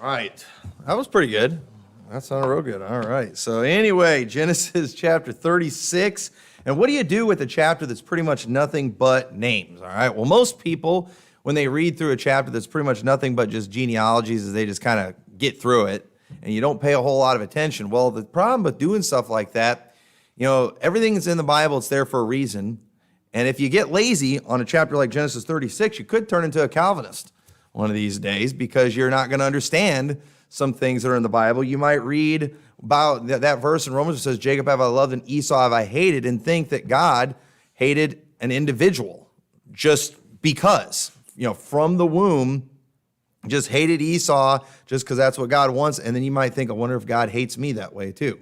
Right. That was pretty good. That sounded real good. All right. So anyway, Genesis chapter 36. And what do you do with a chapter that's pretty much nothing but names? All right. Well, most people, when they read through a chapter that's pretty much nothing but just genealogies, is they just kind of get through it and you don't pay a whole lot of attention. Well, the problem with doing stuff like that, everything that's in the Bible, it's there for a reason. And if you get lazy on a chapter like Genesis 36, you could turn into a Calvinist one of these days because you're not going to understand some things that are in the Bible. You might read about that verse in Romans that says, Jacob have I loved and Esau have I hated, and think that God hated an individual just because, from the womb, just hated Esau just because that's what God wants. And then you might think, I wonder if God hates me that way too.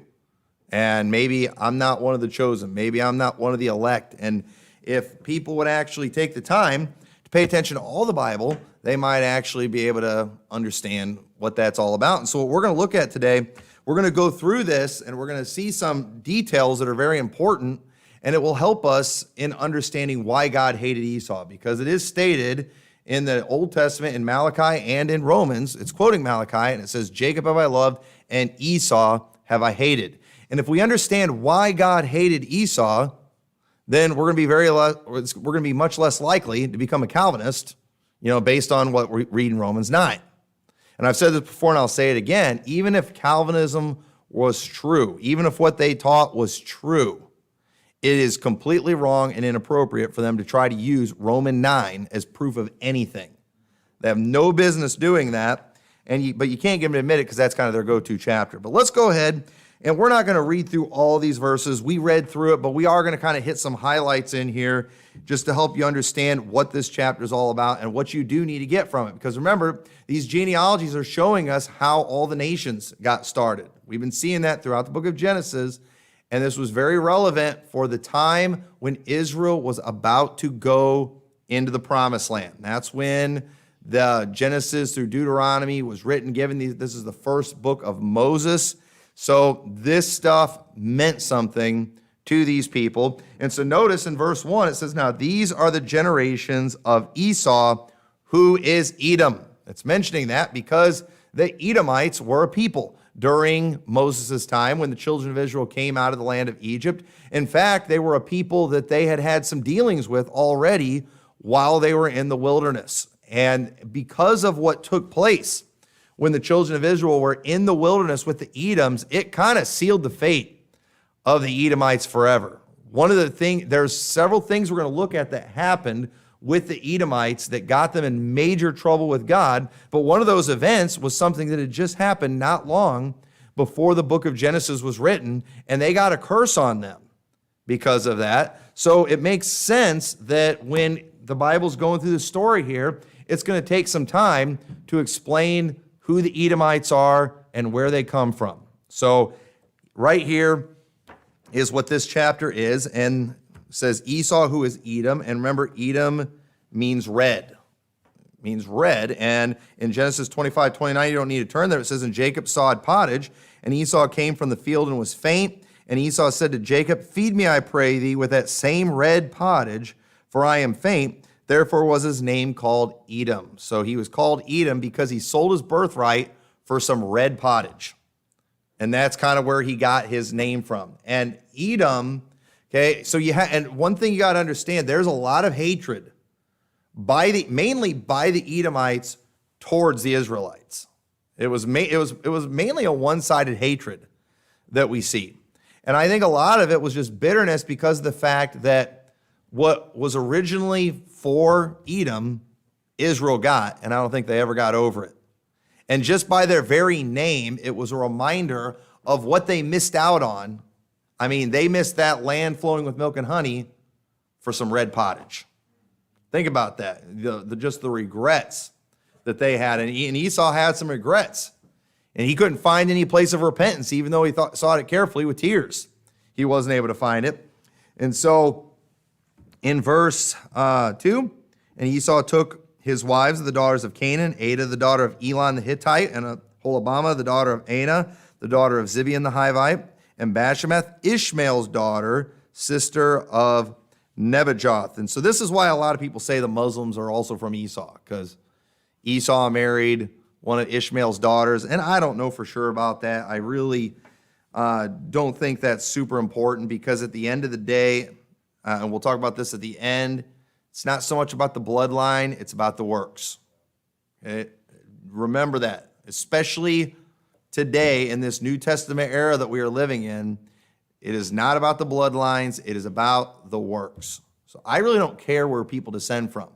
And maybe I'm not one of the chosen. Maybe I'm not one of the elect. And if people would actually take the time to pay attention to all the Bible, they might actually be able to understand what that's all about. And so what we're going to look at today, we're going to go through this and we're going to see some details that are very important, and it will help us in understanding why God hated Esau, because it is stated in the Old Testament in Malachi and in Romans. It's quoting Malachi, and it says, Jacob have I loved and Esau have I hated. And if we understand why God hated Esau, then we're going to be much less likely to become a Calvinist, based on what we read in Romans 9. And I've said this before and I'll say it again, even if Calvinism was true, even if what they taught was true, it is completely wrong and inappropriate for them to try to use Romans 9 as proof of anything. They have no business doing that, but you can't get them to admit it because that's kind of their go-to chapter. But let's go ahead, and we're not going to read through all these verses. We read through it, but we are going to kind of hit some highlights in here just to help you understand what this chapter is all about and what you do need to get from it. Because remember, these genealogies are showing us how all the nations got started. We've been seeing that throughout the book of Genesis, and this was very relevant for the time when Israel was about to go into the promised land. That's when the Genesis through Deuteronomy was written, this is the first book of Moses. So this stuff meant something to these people. And so notice in verse 1, it says, now these are the generations of Esau, who is Edom. It's mentioning that because the Edomites were a people during Moses' time when the children of Israel came out of the land of Egypt. In fact, they were a people that they had had some dealings with already while they were in the wilderness. And because of what took place when the children of Israel were in the wilderness with the Edoms, it kind of sealed the fate of the Edomites forever. There's several things we're going to look at that happened with the Edomites that got them in major trouble with God, but one of those events was something that had just happened not long before the book of Genesis was written, and they got a curse on them because of that. So it makes sense that when the Bible's going through the story here, it's going to take some time to explain who the Edomites are and where they come from. So right here is what this chapter is, and it says Esau, who is Edom. And remember, Edom means red. And in Genesis 25:29, you don't need to turn there. It says, and Jacob sawed pottage, and Esau came from the field and was faint. And Esau said to Jacob, feed me, I pray thee, with that same red pottage, for I am faint. Therefore was his name called Edom. So he was called Edom because he sold his birthright for some red pottage. And that's kind of where he got his name from. And Edom, okay, so and one thing you got to understand, there's a lot of hatred mainly by the Edomites towards the Israelites. It was mainly a one-sided hatred that we see. And I think a lot of it was just bitterness because of the fact that what was originally for Edom, Israel got, and I don't think they ever got over it. And just by their very name, it was a reminder of what they missed out on. I mean, they missed that land flowing with milk and honey for some red pottage. Think about that, just the regrets that they had. And Esau had some regrets. And he couldn't find any place of repentance, even though he sought it carefully with tears. He wasn't able to find it. And so in verse 2, and Esau took his wives, the daughters of Canaan, Adah, the daughter of Elon the Hittite, and Holabama, the daughter of Anah, the daughter of Zibeon the Hivite, and Bashemath, Ishmael's daughter, sister of Nebajoth. And so this is why a lot of people say the Muslims are also from Esau, because Esau married one of Ishmael's daughters. And I don't know for sure about that. I really don't think that's super important, because at the end of the day, and we'll talk about this at the end, it's not so much about the bloodline, it's about the works. Okay? Remember that, especially today in this New Testament era that we are living in. It is not about the bloodlines, it is about the works. So I really don't care where people descend from.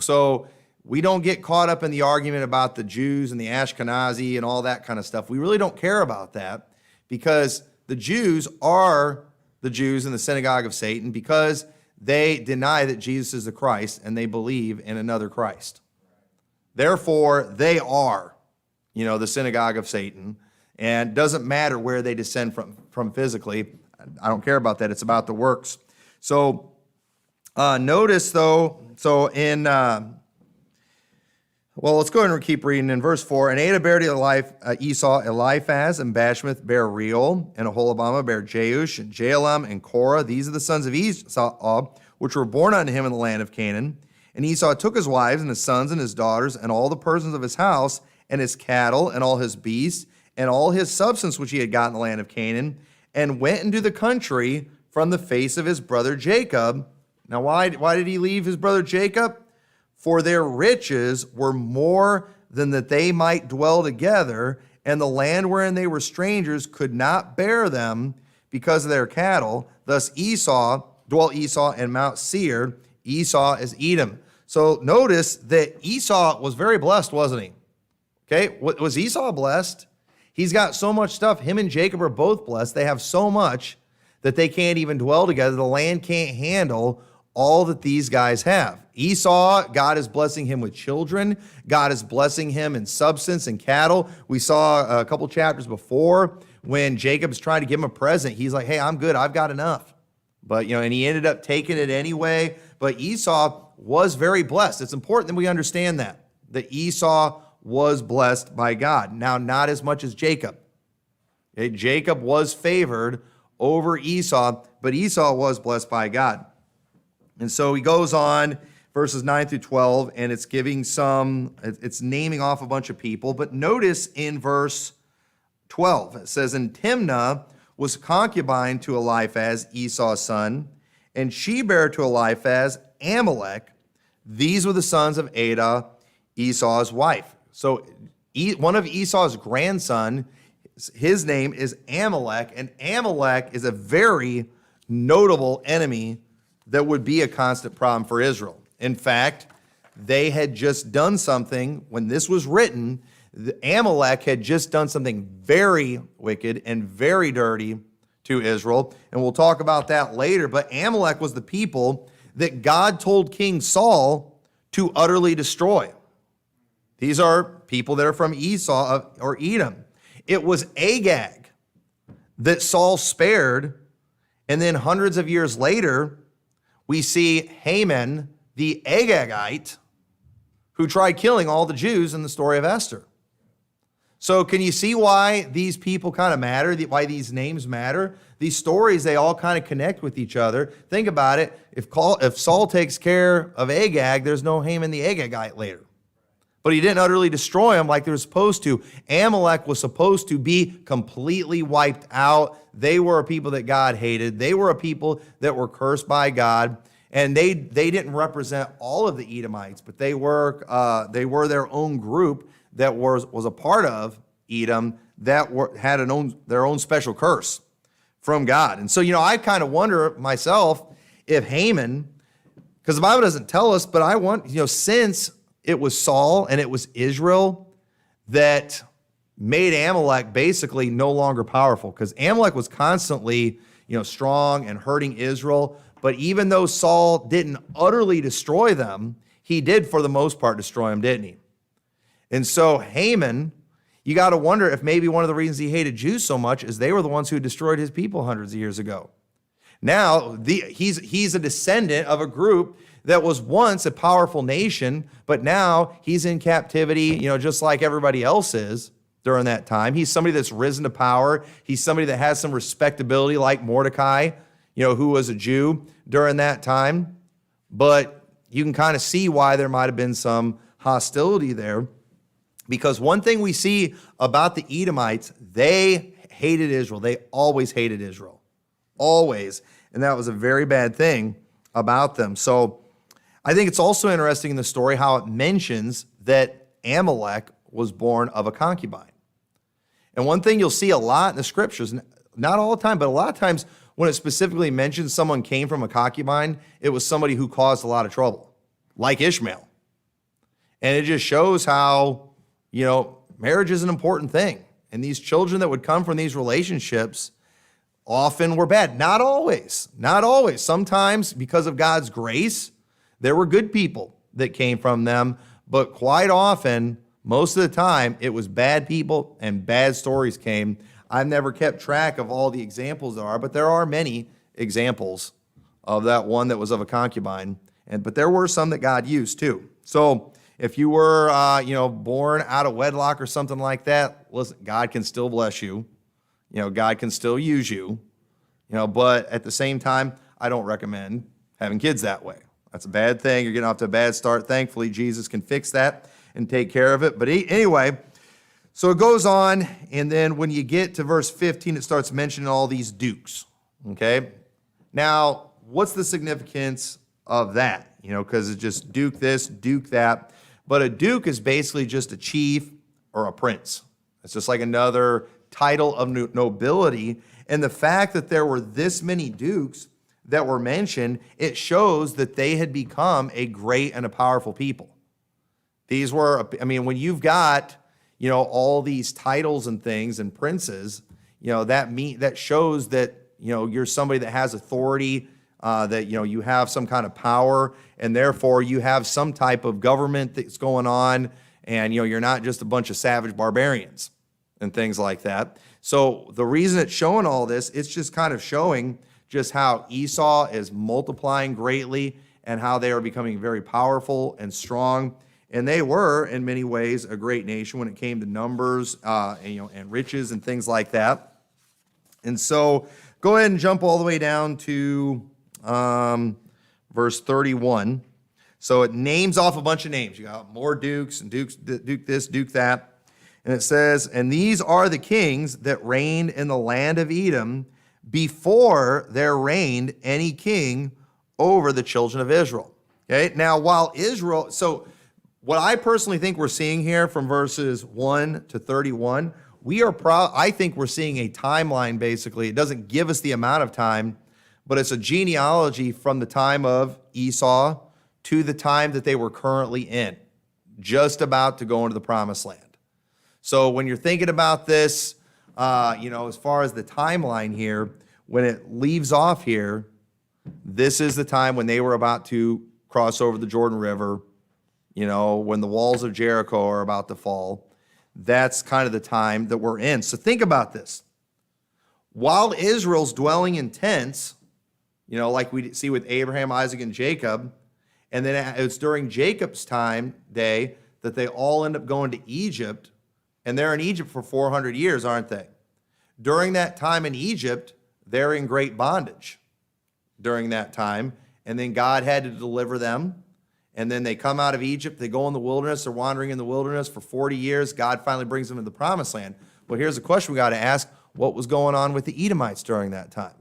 So we don't get caught up in the argument about the Jews and the Ashkenazi and all that kind of stuff. We really don't care about that, because the Jews are the Jews in the synagogue of Satan because they deny that Jesus is the Christ and they believe in another Christ. Therefore, they are, the synagogue of Satan, and it doesn't matter where they descend from physically. I don't care about that. It's about the works. So notice, though, let's go ahead and keep reading in verse 4. And Ada bare to Esau Eliphaz, and Bashmath bare Reuel, and Aholibamah bare Jeush, and Jaalam, and Korah. These are the sons of Esau, which were born unto him in the land of Canaan. And Esau took his wives, and his sons, and his daughters, and all the persons of his house, and his cattle, and all his beasts, and all his substance which he had got in the land of Canaan, and went into the country from the face of his brother Jacob. Now, why did he leave his brother Jacob? For their riches were more than that they might dwell together, and the land wherein they were strangers could not bear them because of their cattle. Thus dwelt Esau in Mount Seir. Esau is Edom. So notice that Esau was very blessed, wasn't he? Okay, was Esau blessed? He's got so much stuff. Him and Jacob are both blessed. They have so much that they can't even dwell together. The land can't handle all that these guys have. Esau, God is blessing him with children. God is blessing him in substance and cattle. We saw a couple chapters before when Jacob's trying to give him a present. He's like, hey, I'm good. I've got enough. But, and he ended up taking it anyway. But Esau was very blessed. It's important that we understand that Esau was blessed by God. Now, not as much as Jacob. Okay? Jacob was favored over Esau, but Esau was blessed by God. And so he goes on, verses 9 through 12, and it's it's naming off a bunch of people. But notice in verse 12, it says, and Timnah was concubine to Eliphaz, Esau's son, and she bare to Eliphaz Amalek. These were the sons of Ada, Esau's wife. So one of Esau's grandson, his name is Amalek, and Amalek is a very notable enemy that would be a constant problem for Israel. In fact, they had just done something, when this was written, Amalek had just done something very wicked and very dirty to Israel, and we'll talk about that later, but Amalek was the people that God told King Saul to utterly destroy. These are people that are from Esau or Edom. It was Agag that Saul spared, and then hundreds of years later, we see Haman, the Agagite, who tried killing all the Jews in the story of Esther. So can you see why these people kind of matter, why these names matter? These stories, they all kind of connect with each other. Think about it. If Saul takes care of Agag, there's no Haman the Agagite later. But he didn't utterly destroy him like they were supposed to. Amalek was supposed to be completely wiped out. They were a people that God hated. They were a people that were cursed by God. And they didn't represent all of the Edomites, but they were their own group that was a part of Edom that had their own special curse from God. And so, I kind of wonder myself if Haman, because the Bible doesn't tell us, but I want, since it was Saul and it was Israel that made Amalek basically no longer powerful, because Amalek was constantly, strong and hurting Israel. But even though Saul didn't utterly destroy them, he did for the most part destroy them, didn't he? And so Haman, you got to wonder if maybe one of the reasons he hated Jews so much is they were the ones who destroyed his people hundreds of years ago. Now, he's a descendant of a group that was once a powerful nation, but now he's in captivity, just like everybody else is during that time. He's somebody that's risen to power. He's somebody that has some respectability like Mordecai, who was a Jew during that time. But you can kind of see why there might have been some hostility there. Because one thing we see about the Edomites, they hated Israel. They always hated Israel. Always. And that was a very bad thing about them. So I think it's also interesting in the story how it mentions that Amalek was born of a concubine. And one thing you'll see a lot in the scriptures, not all the time, but a lot of times when it specifically mentions someone came from a concubine, it was somebody who caused a lot of trouble, like Ishmael. And it just shows how, marriage is an important thing. And these children that would come from these relationships often were bad. Not always. Not always. Sometimes, because of God's grace, there were good people that came from them. But quite often, most of the time, it was bad people and bad stories came. I've never kept track of all the examples there are, but there are many examples of that one that was of a concubine. But there were some that God used too. So if you were, born out of wedlock or something like that, listen, God can still bless you. God can still use you. But at the same time, I don't recommend having kids that way. That's a bad thing. You're getting off to a bad start. Thankfully, Jesus can fix that and take care of it. But anyway, so it goes on, and then when you get to verse 15, it starts mentioning all these dukes, okay? Now, what's the significance of that? Because it's just duke this, duke that. But a duke is basically just a chief or a prince. It's just like another title of nobility. And the fact that there were this many dukes that were mentioned, it shows that they had become a great and a powerful people. These were, when you've got, all these titles and things and princes, that shows that, you're somebody that has authority, that, you have some kind of power, and therefore you have some type of government that's going on, and, you're not just a bunch of savage barbarians and things like that. So the reason it's showing all this, it's just kind of showing just how Esau is multiplying greatly and how they are becoming very powerful and strong. And they were, in many ways, a great nation when it came to numbers, and riches and things like that. And so go ahead and jump all the way down to verse 31. So it names off a bunch of names. You got more dukes and dukes, duke this, duke that. And it says, and these are the kings that reigned in the land of Edom before there reigned any king over the children of Israel. Okay, now while Israel, so what I personally think we're seeing here from verses 1 to 31, I think we're seeing a timeline basically. It doesn't give us the amount of time, but it's a genealogy from the time of Esau to the time that they were currently in, just about to go into the promised land. So when you're thinking about this, as far as the timeline here, when it leaves off here, this is the time when they were about to cross over the Jordan River, when the walls of Jericho are about to fall. That's kind of the time that we're in. So think about this. While Israel's dwelling in tents, like we see with Abraham, Isaac, and Jacob, and then it's during Jacob's day that they all end up going to Egypt, and they're in Egypt for 400 years, aren't they? During that time in Egypt, they're in great bondage during that time, and then God had to deliver them. And then they come out of Egypt, they go in the wilderness, they're wandering in the wilderness for 40 years. God finally brings them to the promised land. Well, here's a question we got to ask. What was going on with the Edomites during that time?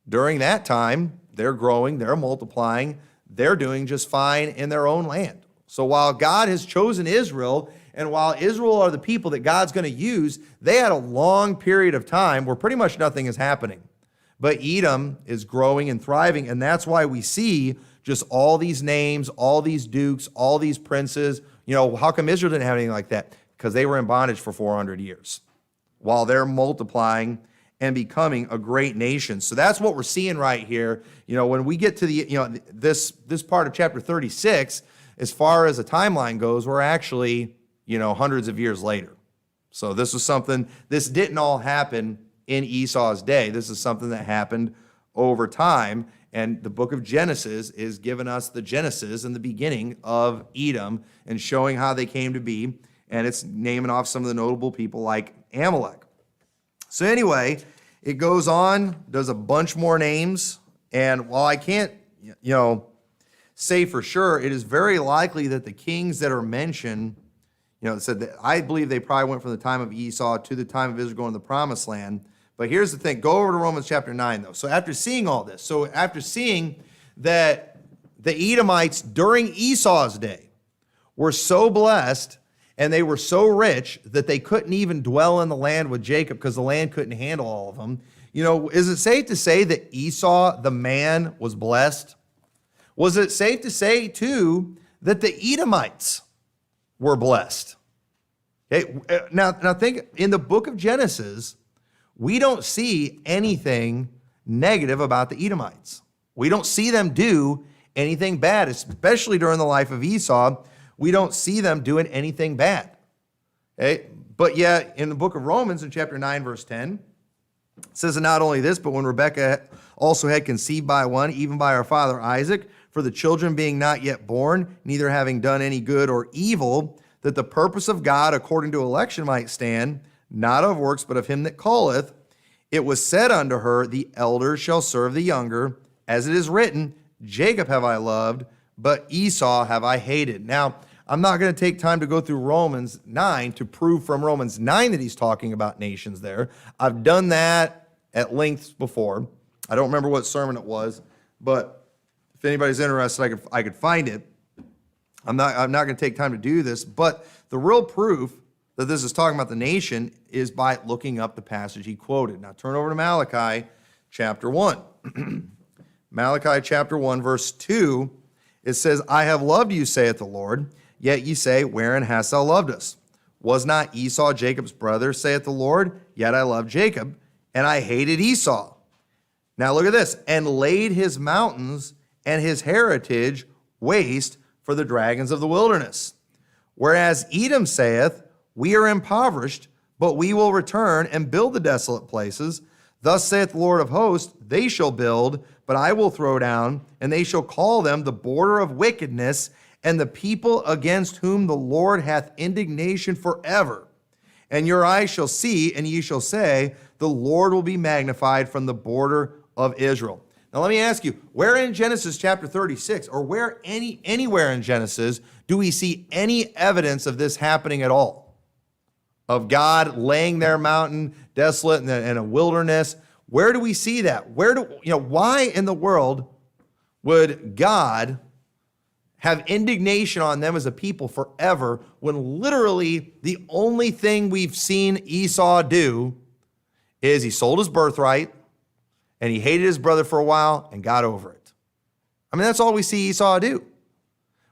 During that time, they're growing, they're multiplying, they're doing just fine in their own land. So while God has chosen Israel, and while Israel are the people that God's going to use, they had a long period of time where pretty much nothing is happening. But Edom is growing and thriving, and that's why we see just all these names, all these dukes, all these princes. How come Israel didn't have anything like that? Because they were in bondage for 400 years while they're multiplying and becoming a great nation. So that's what we're seeing right here. When we get to the, this part of chapter 36, as far as the timeline goes, we're actually, hundreds of years later. So this didn't all happen in Esau's day. This is something that happened over time. And the book of Genesis is giving us the genesis and the beginning of Edom and showing how they came to be. And it's naming off some of the notable people like Amalek. So anyway, it goes on, does a bunch more names. And while I can't, say for sure, it is very likely that the kings that are mentioned, It said that I believe they probably went from the time of Esau to the time of Israel going to the promised land. But here's the thing. Go over to Romans chapter 9, though. So after seeing all this, after seeing that the Edomites during Esau's day were so blessed and they were so rich that they couldn't even dwell in the land with Jacob because the land couldn't handle all of them, is it safe to say that Esau, the man, was blessed? Was it safe to say, too, that the Edomites were blessed? Okay, now think, in the book of Genesis, we don't see anything negative about the Edomites. We don't see them do anything bad, especially during the life of Esau. We don't see them doing anything bad. Okay? But yet, in the book of Romans, in chapter 9, verse 10, it says, and not only this, but when Rebekah also had conceived by one, even by our father Isaac, for the children being not yet born, neither having done any good or evil, that the purpose of God according to election might stand, not of works, but of him that calleth, it was said unto her, the elder shall serve the younger, as it is written, Jacob have I loved, but Esau have I hated. Now, I'm not going to take time to go through Romans 9 to prove from Romans 9 that he's talking about nations there. I've done that at length before. I don't remember what sermon it was, but if anybody's interested, I could find it. I'm not going to take time to do this, but the real proof that this is talking about the nation is by looking up the passage he quoted. Now turn over to Malachi chapter 1. Malachi chapter 1, verse 2, it says, I have loved you, saith the Lord, yet ye say, wherein hast thou loved us? Was not Esau Jacob's brother, saith the Lord? Yet I loved Jacob, and I hated Esau. Now look at this, and laid his mountains and his heritage waste for the dragons of the wilderness. Whereas Edom saith, we are impoverished, but we will return and build the desolate places. Thus saith the Lord of hosts, they shall build, but I will throw down, and they shall call them the border of wickedness, and the people against whom the Lord hath indignation forever. And your eyes shall see, and ye shall say, the Lord will be magnified from the border of Israel. Now let me ask you, where in Genesis chapter 36, or anywhere in Genesis, do we see any evidence of this happening at all? Of God laying their mountain desolate in a wilderness? Where do we see that? Why in the world would God have indignation on them as a people forever when literally the only thing we've seen Esau do is he sold his birthright and he hated his brother for a while and got over it? I mean, that's all we see Esau do.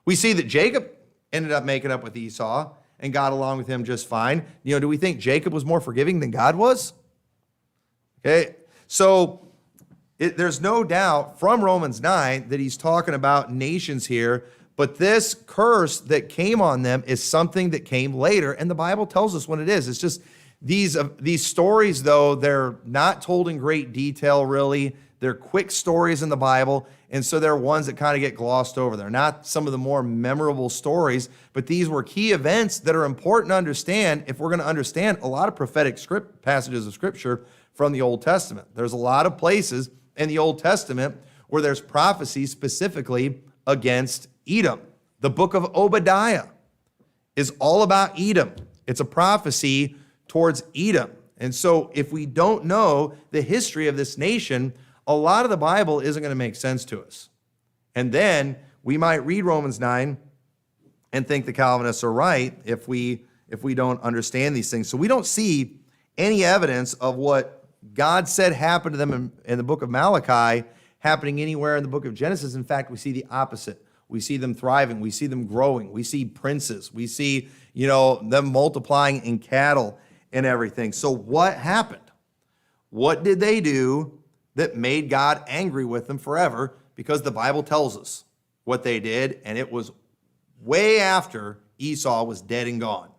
We see that Jacob ended up making up with Esau and got along with him just fine. Do we think Jacob was more forgiving than God was? Okay, so there's no doubt from Romans 9 that he's talking about nations here, but this curse that came on them is something that came later, and the Bible tells us when it is. It's just these stories, though, they're not told in great detail, really. They're quick stories in the Bible, and so they're ones that kind of get glossed over. They're not some of the more memorable stories, but these were key events that are important to understand if we're going to understand a lot of prophetic passages of Scripture from the Old Testament. There's a lot of places in the Old Testament where there's prophecy specifically against Edom. The book of Obadiah is all about Edom. It's a prophecy towards Edom. And so if we don't know the history of this nation, a lot of the Bible isn't going to make sense to us. And then we might read Romans 9 and think the Calvinists are right if we don't understand these things. So we don't see any evidence of what God said happened to them in the book of Malachi happening anywhere in the book of Genesis. In fact, we see the opposite. We see them thriving. We see them growing. We see princes. We see, them multiplying in cattle and everything. So what happened? What did they do that made God angry with them forever? Because the Bible tells us what they did, and it was way after Esau was dead and gone.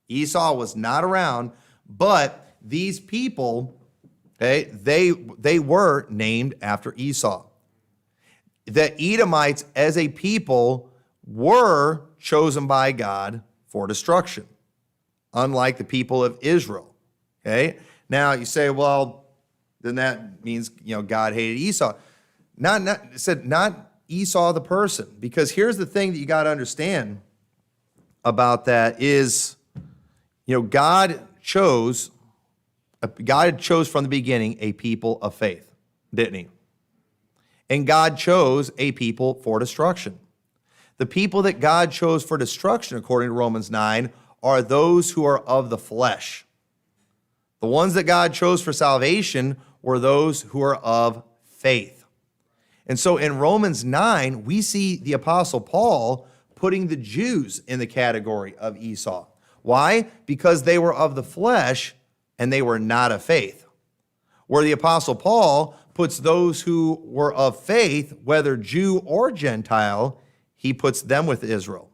Esau was not around, but these people, they were named after Esau. The Edomites as a people were chosen by God for destruction, unlike the people of Israel. Okay? Now you say, well, then that means, God hated Esau. Not Esau the person, because here's the thing that you got to understand. about that is, God chose from the beginning a people of faith, didn't he? And God chose a people for destruction. The people that God chose for destruction, according to Romans 9, are those who are of the flesh. The ones that God chose for salvation were those who are of faith. And so in Romans 9, we see the Apostle Paul putting the Jews in the category of Esau. Why? Because they were of the flesh and they were not of faith. Where the Apostle Paul puts those who were of faith, whether Jew or Gentile, he puts them with Israel.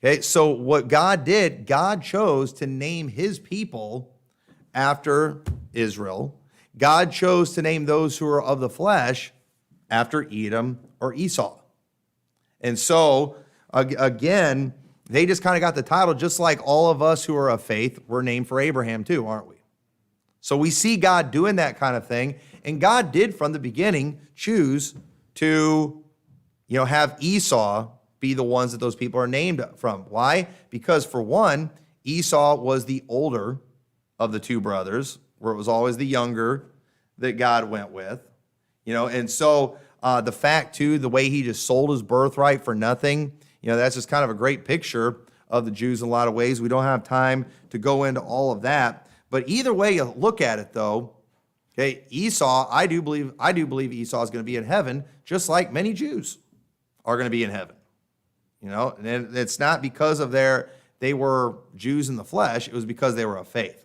Okay, so what God did, God chose to name his people after Israel. God chose to name those who are of the flesh after Edom or Esau. And so, again, they just kind of got the title, just like all of us who are of faith were named for Abraham too, aren't we? So we see God doing that kind of thing. And God did from the beginning choose to, have Esau be the ones that those people are named from. Why? Because for one, Esau was the older of the two brothers, where it was always the younger that God went with. And so the fact too, the way he just sold his birthright for nothing, that's just kind of a great picture of the Jews in a lot of ways. We don't have time to go into all of that. But either way you look at it though, okay, Esau, I do believe Esau is going to be in heaven, just like many Jews are going to be in heaven. And it's not because of they were Jews in the flesh, it was because they were of faith.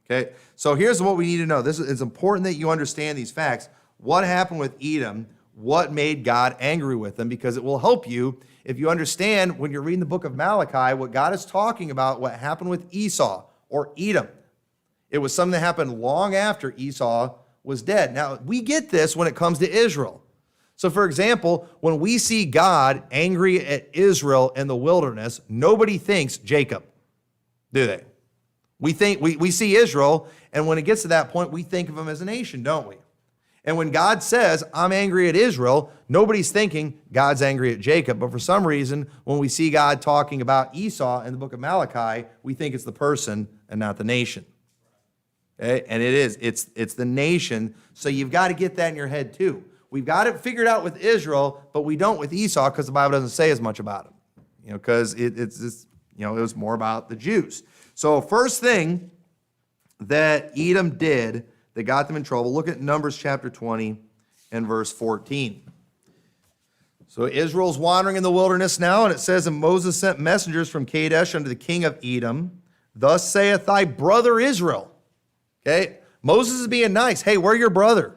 Okay, so here's what we need to know. It's important that you understand these facts. What happened with Edom? What made God angry with them? Because it will help you if you understand when you're reading the book of Malachi, what God is talking about, what happened with Esau or Edom. It was something that happened long after Esau was dead. Now, we get this when it comes to Israel. So, for example, when we see God angry at Israel in the wilderness, nobody thinks Jacob, do they? We see Israel, and when it gets to that point, we think of him as a nation, don't we? And when God says, I'm angry at Israel, nobody's thinking God's angry at Jacob. But for some reason, when we see God talking about Esau in the book of Malachi, we think it's the person and not the nation. Okay? And it's the nation. So you've got to get that in your head too. We've got it figured out with Israel, but we don't with Esau because the Bible doesn't say as much about him. Because it was more about the Jews. So first thing that Edom did that got them in trouble, look at Numbers chapter 20 and verse 14. So Israel's wandering in the wilderness now, and it says, and Moses sent messengers from Kadesh unto the king of Edom. Thus saith thy brother Israel. Okay, Moses is being nice. Hey, we're your brother.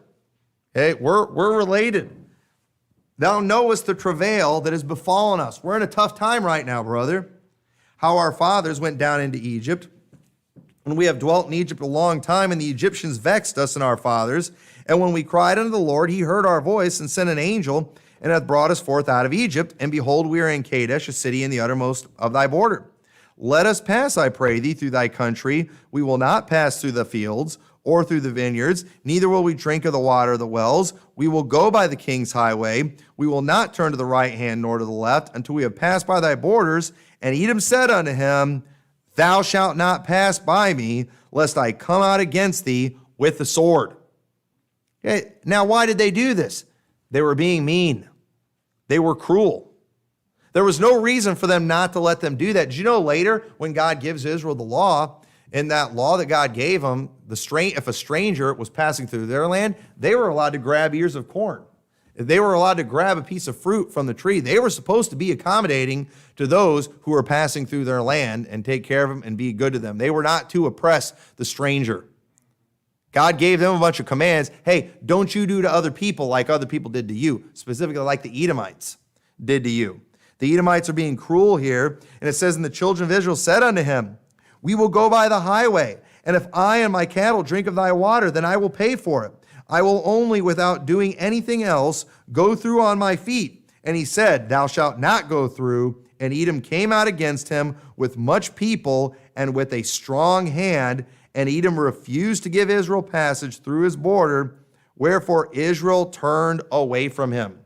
Okay, we're related. Thou knowest the travail that has befallen us. We're in a tough time right now, brother. How our fathers went down into Egypt, and we have dwelt in Egypt a long time, and the Egyptians vexed us and our fathers. And when we cried unto the Lord, he heard our voice and sent an angel, and hath brought us forth out of Egypt. And behold, we are in Kadesh, a city in the uttermost of thy border. Let us pass, I pray thee, through thy country. We will not pass through the fields or through the vineyards, neither will we drink of the water of the wells. We will go by the king's highway. We will not turn to the right hand nor to the left until we have passed by thy borders. And Edom said unto him, Thou shalt not pass by me, lest I come out against thee with the sword. Okay, now why did they do this? They were being mean. They were cruel. There was no reason for them not to let them do that. Did you know later when God gives Israel the law, in that law that God gave them, if a stranger was passing through their land, they were allowed to grab ears of corn. If they were allowed to grab a piece of fruit from the tree, they were supposed to be accommodating to those who were passing through their land and take care of them and be good to them. They were not to oppress the stranger. God gave them a bunch of commands. Hey, don't you do to other people like other people did to you, specifically like the Edomites did to you. The Edomites are being cruel here, and it says, and the children of Israel said unto him, We will go by the highway, and if I and my cattle drink of thy water, then I will pay for it. I will only, without doing anything else, go through on my feet. And he said, Thou shalt not go through. And Edom came out against him with much people and with a strong hand. And Edom refused to give Israel passage through his border. Wherefore Israel turned away from him.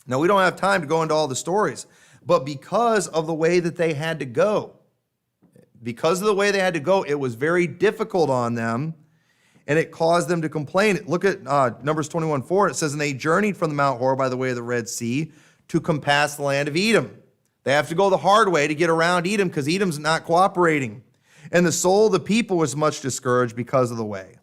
Now, we don't have time to go into all the stories, but because of the way that they had to go. Because of the way they had to go, it was very difficult on them, and it caused them to complain. Look at Numbers 21:4. It says, and they journeyed from the Mount Hor by the way of the Red Sea to compass the land of Edom. They have to go the hard way to get around Edom because Edom's not cooperating. And the soul of the people was much discouraged because of the way.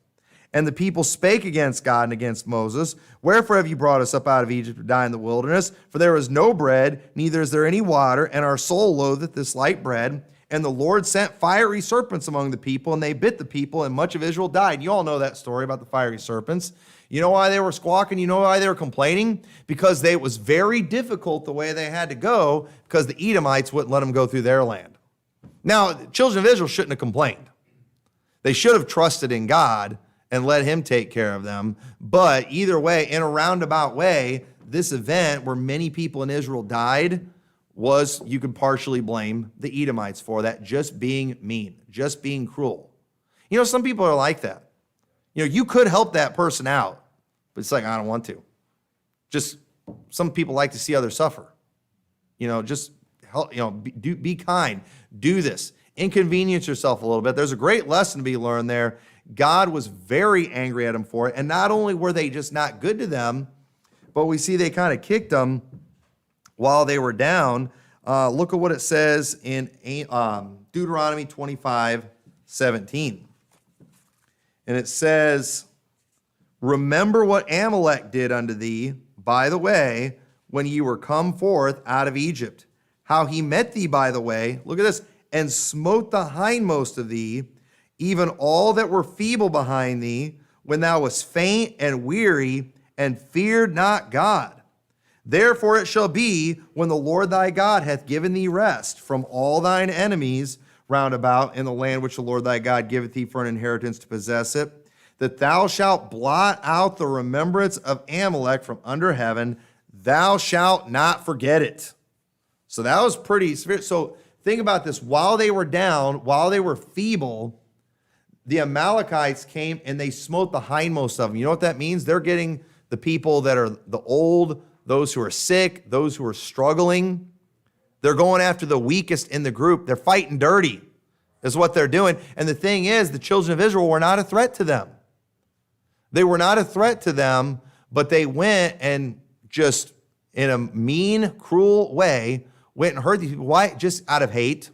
And the people spake against God and against Moses, wherefore have you brought us up out of Egypt to die in the wilderness? For there is no bread, neither is there any water, and our soul loatheth this light bread. And the Lord sent fiery serpents among the people, and they bit the people, and much of Israel died. You all know that story about the fiery serpents. You know why they were squawking? You know why they were complaining? Because it was very difficult the way they had to go, because the Edomites wouldn't let them go through their land. Now, the children of Israel shouldn't have complained. They should have trusted in God and let him take care of them. But either way, in a roundabout way, this event where many people in Israel died was, you could partially blame the Edomites for that, just being mean, just being cruel. You know, some people are like that. You know, you could help that person out, but it's like, I don't want to. Just, some people like to see others suffer. You know, just help, you know, be kind, do this, inconvenience yourself a little bit. There's a great lesson to be learned there. God was very angry at them for it, and not only were they just not good to them, but we see they kind of kicked them while they were down. Look at what it says in Deuteronomy 25:17. And it says, remember what Amalek did unto thee by the way when ye were come forth out of Egypt, how he met thee by the way, look at this, and smote the hindmost of thee, even all that were feeble behind thee, when thou wast faint and weary, and feared not God. Therefore it shall be, when the Lord thy God hath given thee rest from all thine enemies round about in the land which the Lord thy God giveth thee for an inheritance to possess it, that thou shalt blot out the remembrance of Amalek from under heaven, thou shalt not forget it. So that was pretty severe. So think about this. While they were down, while they were feeble, the Amalekites came and they smote the hindmost of them. You know what that means? They're getting the people that are the old, those who are sick, those who are struggling. They're going after the weakest in the group. They're fighting dirty is what they're doing. And the thing is, the children of Israel were not a threat to them. They were not a threat to them, but they went and just in a mean, cruel way, went and hurt these people. Why? Just out of hate,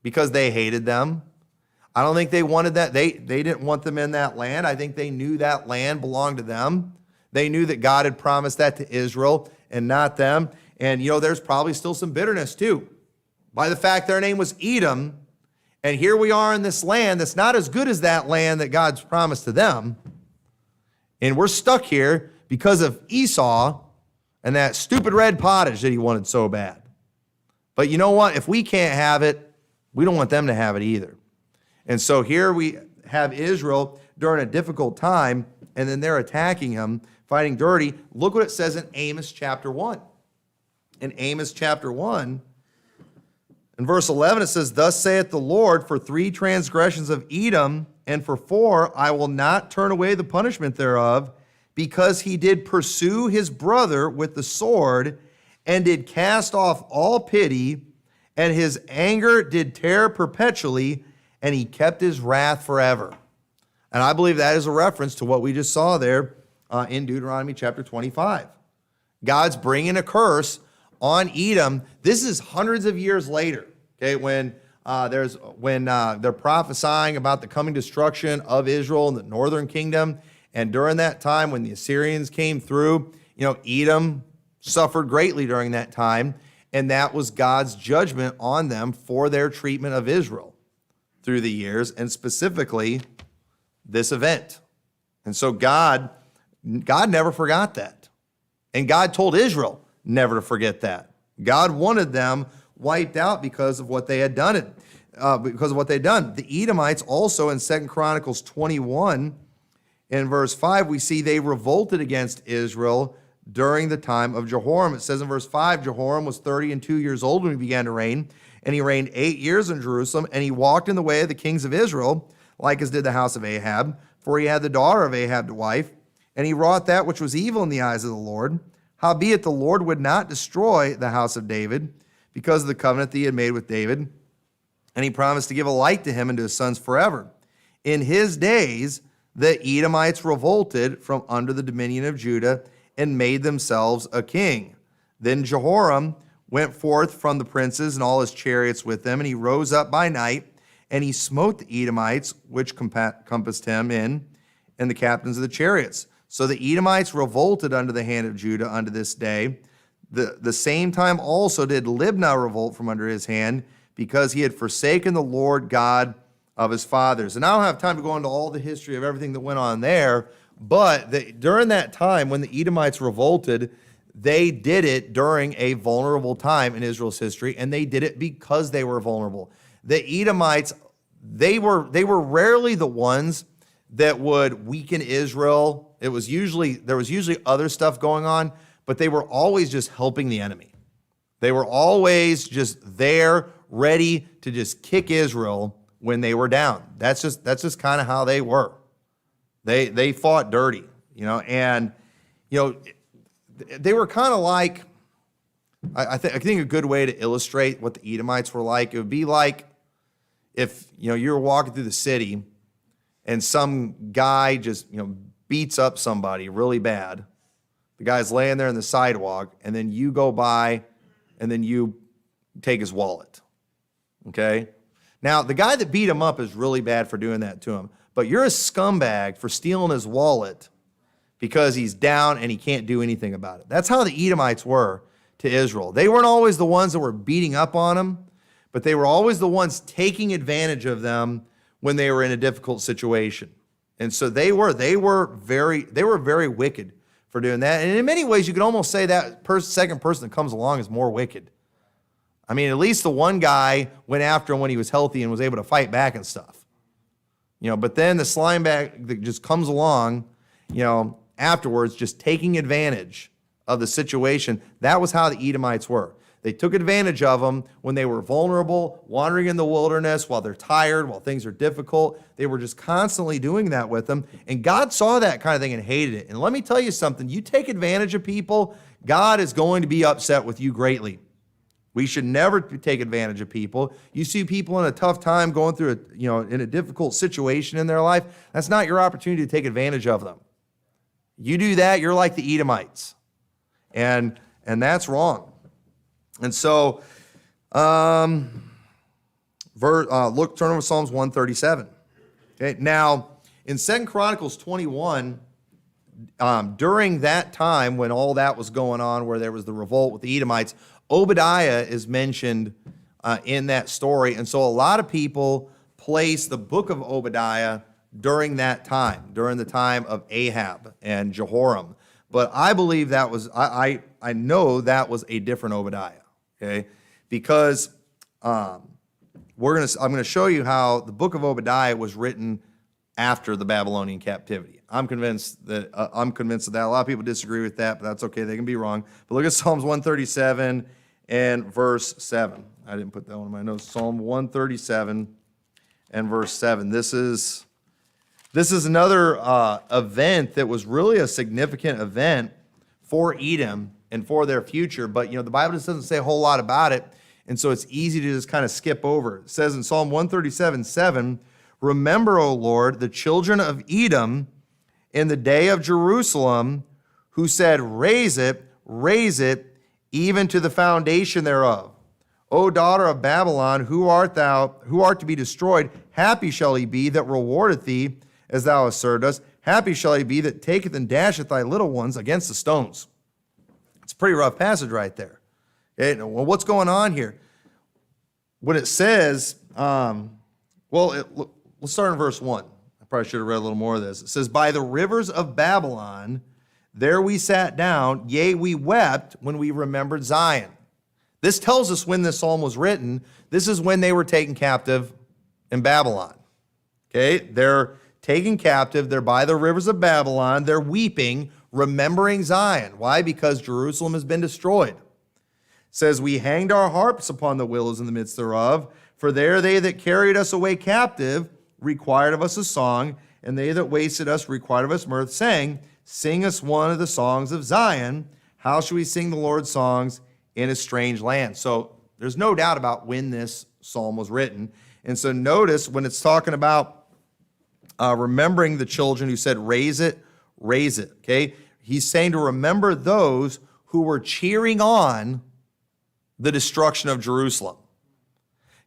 because they hated them. I don't think they wanted that. They didn't want them in that land. I think they knew that land belonged to them. They knew that God had promised that to Israel and not them. And, you know, there's probably still some bitterness, too, by the fact their name was Edom. And here we are in this land that's not as good as that land that God's promised to them. And we're stuck here because of Esau and that stupid red pottage that he wanted so bad. But you know what? If we can't have it, we don't want them to have it either. And so here we have Israel during a difficult time, and then they're attacking him, fighting dirty. Look what it says in Amos chapter 1. In Amos chapter 1, in verse 11, it says, thus saith the Lord, for 3 transgressions of Edom, and for 4, I will not turn away the punishment thereof, because he did pursue his brother with the sword, and did cast off all pity, and his anger did tear perpetually, and he kept his wrath forever. And I believe that is a reference to what we just saw there in Deuteronomy chapter 25. God's bringing a curse on Edom. This is hundreds of years later, okay, when they're prophesying about the coming destruction of Israel and the northern kingdom. And during that time, when the Assyrians came through, you know, Edom suffered greatly during that time, and that was God's judgment on them for their treatment of Israel through the years, and specifically this event. And so God never forgot that. And God told Israel never to forget that. God wanted them wiped out because of what they had done. The Edomites also in 2 Chronicles 21, in verse 5, we see they revolted against Israel during the time of Jehoram. It says in verse 5, Jehoram was 32 years old when he began to reign, and he reigned 8 years in Jerusalem, and he walked in the way of the kings of Israel, like as did the house of Ahab, for he had the daughter of Ahab to wife, and he wrought that which was evil in the eyes of the Lord. Howbeit the Lord would not destroy the house of David, because of the covenant that he had made with David, and he promised to give a light to him and to his sons forever. In his days, the Edomites revolted from under the dominion of Judah and made themselves a king. Then Jehoram went forth from the princes and all his chariots with them, and he rose up by night, and he smote the Edomites, which compassed him in, and the captains of the chariots. So the Edomites revolted under the hand of Judah unto this day. The same time also did Libnah revolt from under his hand, because he had forsaken the Lord God of his fathers. And I don't have time to go into all the history of everything that went on there, but during that time when the Edomites revolted, they did it during a vulnerable time in Israel's history, and they did it because they were vulnerable. The Edomites, they were rarely the ones that would weaken Israel. There was usually other stuff going on, but they were always just helping the enemy. They were always just there, ready to just kick Israel when they were down. That's just kind of how they were. They fought dirty, and they were kind of like, I think a good way to illustrate what the Edomites were like, it would be like if you were walking through the city and some guy just beats up somebody really bad. The guy's laying there on the sidewalk, and then you go by and then you take his wallet. Okay? Now, the guy that beat him up is really bad for doing that to him, but you're a scumbag for stealing his wallet because he's down and he can't do anything about it. That's how the Edomites were to Israel. They weren't always the ones that were beating up on them, but they were always the ones taking advantage of them when they were in a difficult situation. And so they were very wicked for doing that. And in many ways, you could almost say that second person that comes along is more wicked. I mean, at least the one guy went after him when he was healthy and was able to fight back and stuff. But then the slime bag that just comes along, afterwards, just taking advantage of the situation. That was how the Edomites were. They took advantage of them when they were vulnerable, wandering in the wilderness, while they're tired, while things are difficult. They were just constantly doing that with them. And God saw that kind of thing and hated it. And let me tell you something. You take advantage of people, God is going to be upset with you greatly. We should never take advantage of people. You see people in a tough time going through in a difficult situation in their life, that's not your opportunity to take advantage of them. You do that, you're like the Edomites. And that's wrong. And so, turn over to Psalms 137. Okay, now in 2 Chronicles 21, during that time when all that was going on, where there was the revolt with the Edomites, Obadiah is mentioned in that story. And so a lot of people place the book of Obadiah during that time, during the time of Ahab and Jehoram. But I believe that was, I know that was a different Obadiah. Okay, because I'm going to show you how the book of Obadiah was written after the Babylonian captivity. I'm convinced that a lot of people disagree with that, but that's okay. They can be wrong. But look at Psalms 137 and verse 7. I didn't put that one in my notes. Psalm 137 and verse 7. This is another event that was really a significant event for Edom and for their future, but the Bible just doesn't say a whole lot about it, and so it's easy to just kind of skip over. It says in Psalm 137:7, "Remember, O Lord, the children of Edom in the day of Jerusalem, who said, raise it, even to the foundation thereof. O daughter of Babylon, who art thou, who art to be destroyed? Happy shall he be that rewardeth thee, as thou hast served us. Happy shall he be that taketh and dasheth thy little ones against the stones." It's a pretty rough passage right there. Okay, well, what's going on here? When it says, let's start in verse 1. I probably should have read a little more of this. It says, "By the rivers of Babylon, there we sat down, yea, we wept when we remembered Zion." This tells us when this psalm was written. This is when they were taken captive in Babylon. Okay, they're taken captive. They're by the rivers of Babylon. They're weeping, remembering Zion. Why? Because Jerusalem has been destroyed. It says, "We hanged our harps upon the willows in the midst thereof, for there they that carried us away captive required of us a song, and they that wasted us required of us mirth, saying, sing us one of the songs of Zion. How shall we sing the Lord's songs in a strange land?" So There's no doubt about when this psalm was written. And so notice when it's talking about remembering the children who said, raise it, okay? He's saying to remember those who were cheering on the destruction of Jerusalem.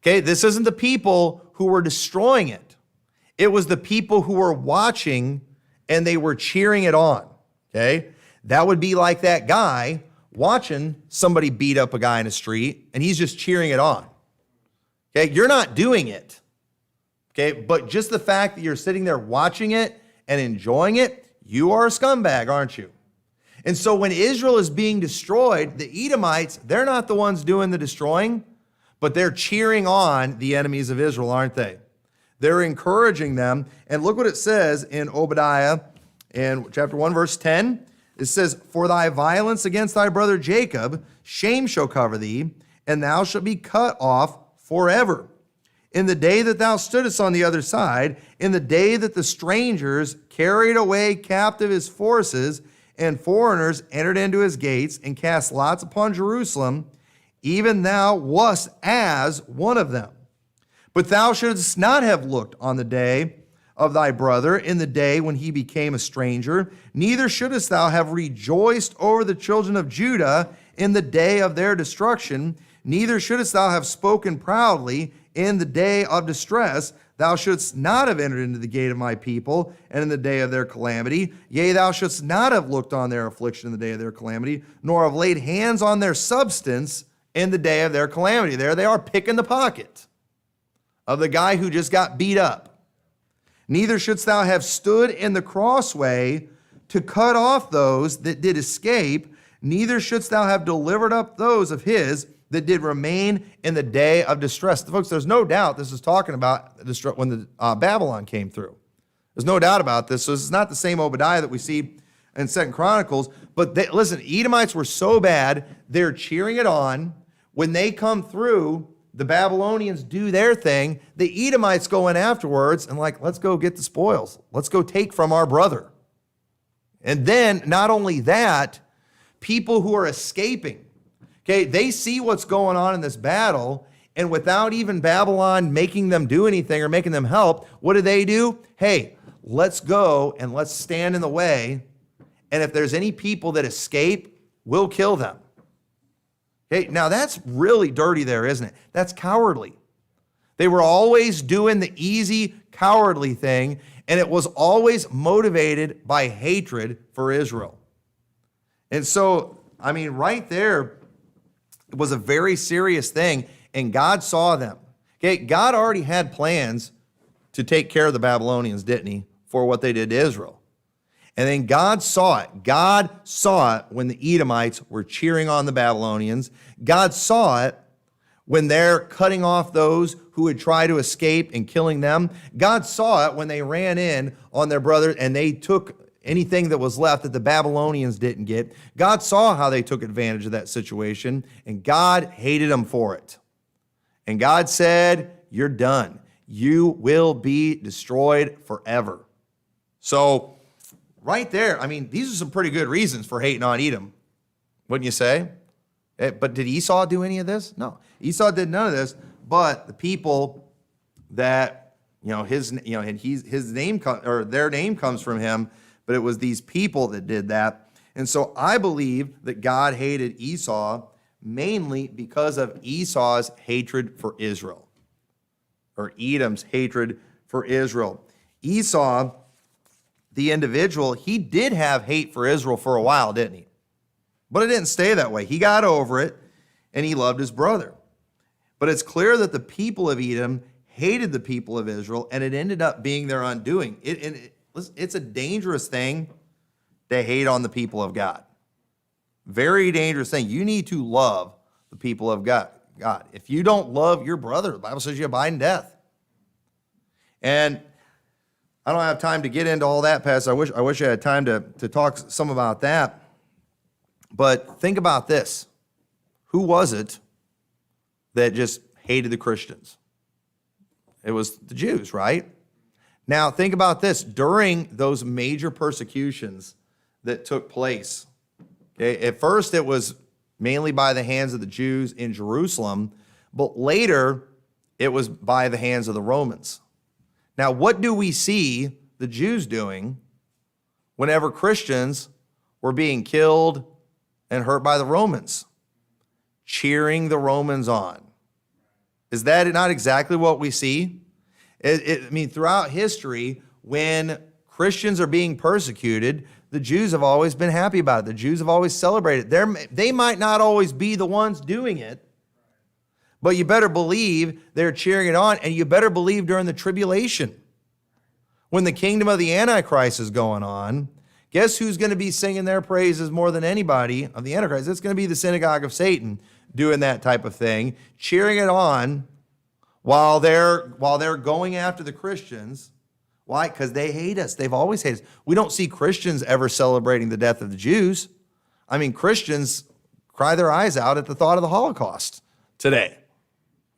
Okay, this isn't the people who were destroying it. It was the people who were watching and they were cheering it on, okay? That would be like that guy watching somebody beat up a guy in the street and he's just cheering it on. Okay, you're not doing it. Okay, but just the fact that you're sitting there watching it and enjoying it, you are a scumbag, aren't you? And so when Israel is being destroyed, the Edomites, they're not the ones doing the destroying, but they're cheering on the enemies of Israel, aren't they? They're encouraging them. And look what it says in Obadiah in chapter 1, verse 10. It says, for thy violence against thy brother Jacob, shame shall cover thee, and thou shalt be cut off forever. In the day that thou stoodest on the other side, in the day that the strangers carried away captive his forces, and foreigners entered into his gates and cast lots upon Jerusalem, even thou wast as one of them. But thou shouldst not have looked on the day of thy brother in the day when he became a stranger, neither shouldst thou have rejoiced over the children of Judah in the day of their destruction, neither shouldst thou have spoken proudly in the day of distress. Thou shouldst not have entered into the gate of my people and in the day of their calamity. Yea, thou shouldst not have looked on their affliction in the day of their calamity, nor have laid hands on their substance in the day of their calamity. There they are, picking the pocket of the guy who just got beat up. Neither shouldst thou have stood in the crossway to cut off those that did escape, neither shouldst thou have delivered up those of his that did remain in the day of distress. Folks, there's no doubt this is talking about when the Babylon came through. There's no doubt about this. So this is not the same Obadiah that we see in 2 Chronicles. But listen, Edomites were so bad, they're cheering it on. When they come through, the Babylonians do their thing. The Edomites go in afterwards and like, let's go get the spoils. Let's go take from our brother. And then, not only that, people who are escaping, okay, they see what's going on in this battle, and without even Babylon making them do anything or making them help, what do? Hey, let's go and let's stand in the way, and if there's any people that escape, we'll kill them. Okay, now that's really dirty there, isn't it? That's cowardly. They were always doing the easy, cowardly thing, and it was always motivated by hatred for Israel. And so, I mean, right there, it was a very serious thing, and God saw them. Okay, God already had plans to take care of the Babylonians, didn't he, for what they did to Israel. And then God saw it. God saw it when the Edomites were cheering on the Babylonians. God saw it when they're cutting off those who would try to escape and killing them. God saw it when they ran in on their brother and they took anything that was left that the Babylonians didn't get. God saw how they took advantage of that situation, and God hated them for it. And God said, you're done. You will be destroyed forever. So right there, I mean, these are some pretty good reasons for hating on Edom, wouldn't you say? But did Esau do any of this? No. Esau did none of this, but the people that, his name, or their name comes from him, but it was these people that did that. And so I believe that God hated Esau mainly because of Esau's hatred for Israel, or Edom's hatred for Israel. Esau, the individual, he did have hate for Israel for a while, didn't he? But it didn't stay that way. He got over it, and he loved his brother. But it's clear that the people of Edom hated the people of Israel, and it ended up being their undoing. It's a dangerous thing to hate on the people of God. Very dangerous thing. You need to love the people of God. If you don't love your brother, the Bible says you abide in death. And I don't have time to get into all that, Pastor. I wish I had time to talk some about that. But think about this. Who was it that just hated the Christians? It was the Jews, right? Now, think about this. During those major persecutions that took place, okay, at first it was mainly by the hands of the Jews in Jerusalem, But later, it was by the hands of the Romans. Now, what do we see the Jews doing whenever Christians were being killed and hurt by the Romans? Cheering the Romans on. Is that not exactly what we see? Throughout history, when Christians are being persecuted, the Jews have always been happy about it. The Jews have always celebrated. They might not always be the ones doing it, but you better believe they're cheering it on, and you better believe during the tribulation, when the kingdom of the Antichrist is going on, guess who's going to be singing their praises more than anybody of the Antichrist? It's going to be the synagogue of Satan doing that type of thing, cheering it on while they're going after the Christians. Why? Because they hate us. They've always hated us. We don't see Christians ever celebrating the death of the Jews. Christians cry their eyes out at the thought of the Holocaust today.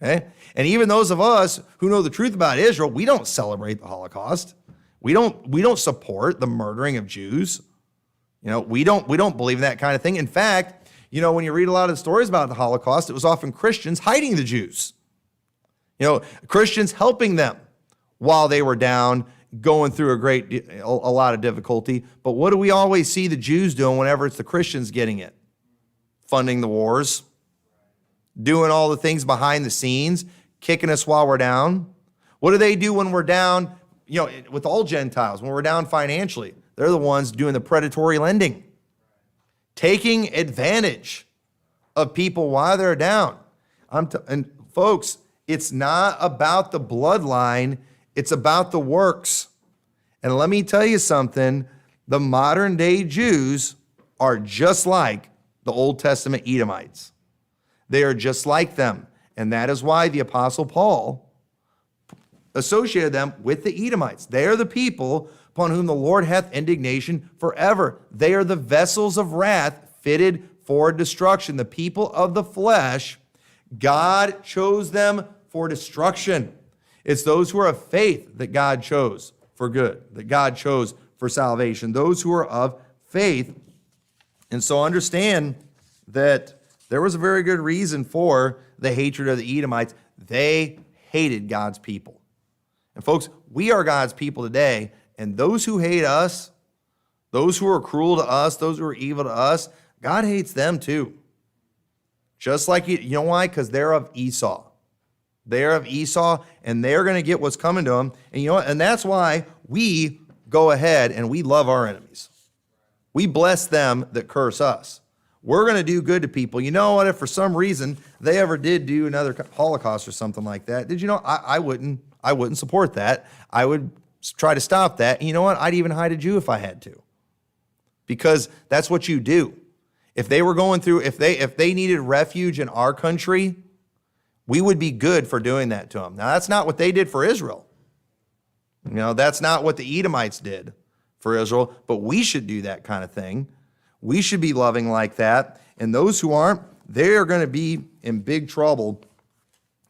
Okay? And even those of us who know the truth about Israel, we don't celebrate the Holocaust. We don't support the murdering of Jews. We don't believe in that kind of thing. In fact, when you read a lot of the stories about the Holocaust, it was often Christians hiding the Jews. Christians helping them while they were down, going through a lot of difficulty. But what do we always see the Jews doing whenever it's the Christians getting it? Funding the wars, doing all the things behind the scenes, kicking us while we're down. What do they do when we're down, with all Gentiles, when we're down financially? They're the ones doing the predatory lending, taking advantage of people while they're down. And folks, it's not about the bloodline, it's about the works. And let me tell you something, the modern day Jews are just like the Old Testament Edomites. They are just like them. And that is why the Apostle Paul associated them with the Edomites. They are the people upon whom the Lord hath indignation forever. They are the vessels of wrath fitted for destruction. The people of the flesh, God chose them for destruction. It's those who are of faith that God chose for good, that God chose for salvation, those who are of faith. And so understand that there was a very good reason for the hatred of the Edomites. They hated God's people. And folks, we are God's people today, and those who hate us, those who are cruel to us, those who are evil to us, God hates them too. Just like, you know why? Because they're of Esau. They're of Esau, and they're going to get what's coming to them. And you know what? And that's why we go ahead and we love our enemies. We bless them that curse us. We're going to do good to people. You know what? If for some reason they ever did do another Holocaust or something like that, did you know I wouldn't support that. I would try to stop that. And you know what? I'd even hide a Jew if I had to, because that's what you do. If they were going through, if they needed refuge in our country, we would be good for doing that to them. Now, that's not what they did for Israel. That's not what the Edomites did for Israel, but we should do that kind of thing. We should be loving like that. And those who aren't, they are going to be in big trouble.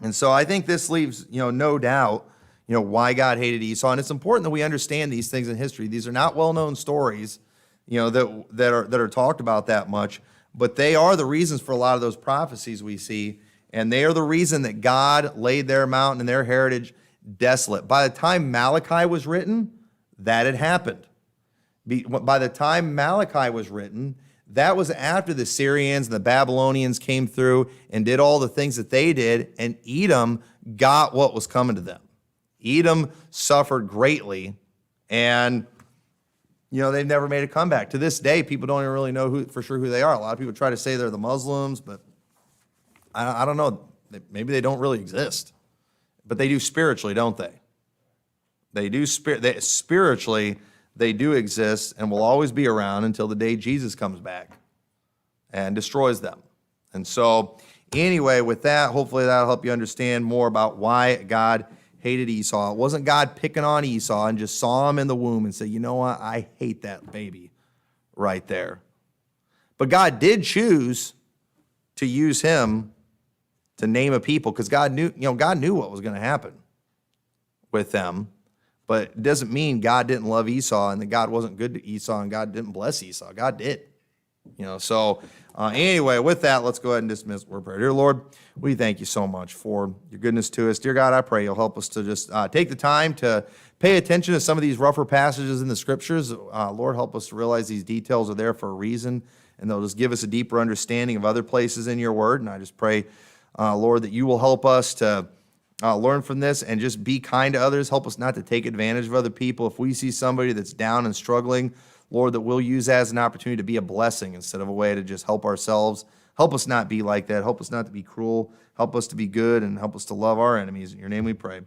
And so I think this leaves, no doubt, why God hated Esau. And it's important that we understand these things in history. These are not well-known stories, that are talked about that much, but they are the reasons for a lot of those prophecies we see. And they are the reason that God laid their mountain and their heritage desolate. By the time Malachi was written, that had happened. By the time Malachi was written, that was after the Syrians and the Babylonians came through and did all the things that they did, and Edom got what was coming to them. Edom suffered greatly, and they've never made a comeback. To this day, people don't even really know for sure who they are. A lot of people try to say they're the Muslims, but I don't know. Maybe they don't really exist. But they do spiritually, don't they? They do spiritually. They do exist and will always be around until the day Jesus comes back and destroys them. And so, anyway, with that, hopefully that'll help you understand more about why God hated Esau. It wasn't God picking on Esau and just saw him in the womb and said, you know what, I hate that baby right there. But God did choose to use him to name a people, because God knew what was going to happen with them. But it doesn't mean God didn't love Esau and that God wasn't good to Esau and God didn't bless Esau. God did. So anyway, with that, let's go ahead and dismiss word prayer. Dear Lord, we thank you so much for your goodness to us. Dear God, I pray you'll help us to just take the time to pay attention to some of these rougher passages in the scriptures. Lord, help us to realize these details are there for a reason, and they'll just give us a deeper understanding of other places in your word. And I just pray, Lord, that you will help us to learn from this and just be kind to others. Help us not to take advantage of other people. If we see somebody that's down and struggling, Lord, that we'll use as an opportunity to be a blessing instead of a way to just help ourselves. Help us not be like that. Help us not to be cruel. Help us to be good, and help us to love our enemies. In your name we pray.